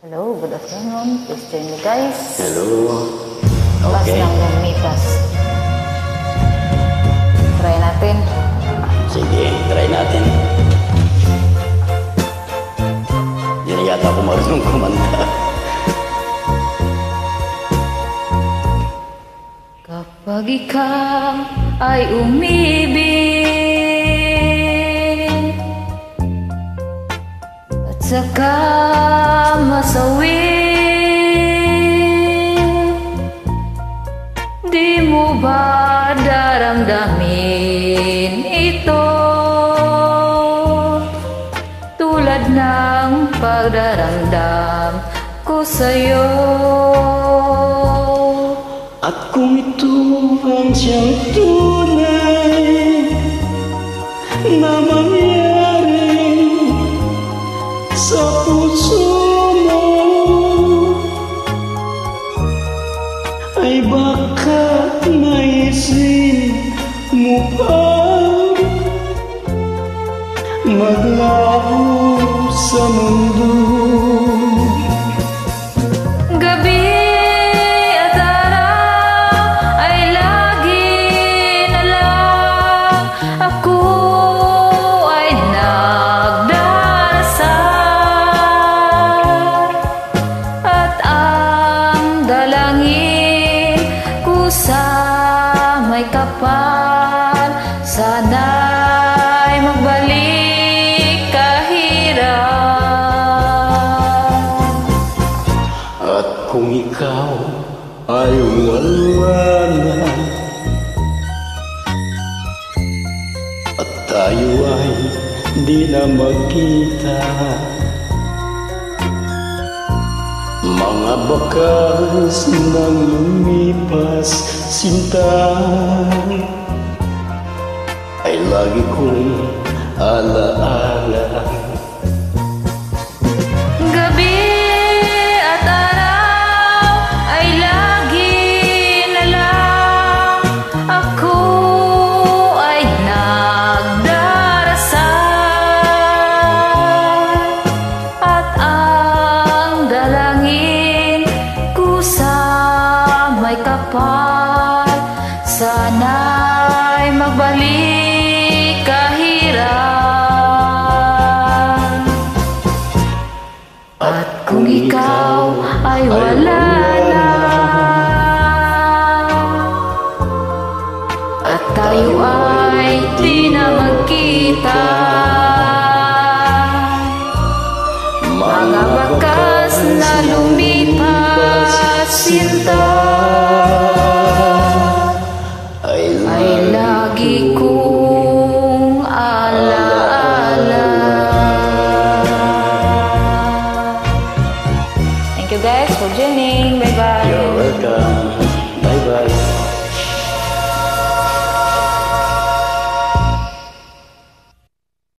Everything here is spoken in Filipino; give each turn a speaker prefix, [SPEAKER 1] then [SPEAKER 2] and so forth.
[SPEAKER 1] Hello, good afternoon. Please join me, guys.
[SPEAKER 2] Hello.
[SPEAKER 1] Pas
[SPEAKER 2] Okay.
[SPEAKER 1] ng lumipas. Try natin.
[SPEAKER 2] Sige, try natin. Hindi na yata ako marunong kumanta.
[SPEAKER 1] Kapag ikaw ay umibig at saka masawi, di mo ba daramdamin ito tulad ng pagdaramdam ko sa'yo?
[SPEAKER 2] At kung ito ang siyang tunay na mangyari sa puso mo, ay baka naisip mo pa maglaho sa mundo.
[SPEAKER 1] Kapal, sana'y magbalik kahirap.
[SPEAKER 2] At kung ikaw ay wala na at tayo ay di na magkita, mga bakas ng lumipas sinta ay lagi kong alaala.
[SPEAKER 1] Gabi at araw ay lagi na lang ako ay nagdarasal, at ang dalangin ko sa may kapal, sana'y magbalik kahirap. At kung ikaw ay wala na at tayo ay di na magkita, mga bakas na lumipas sinta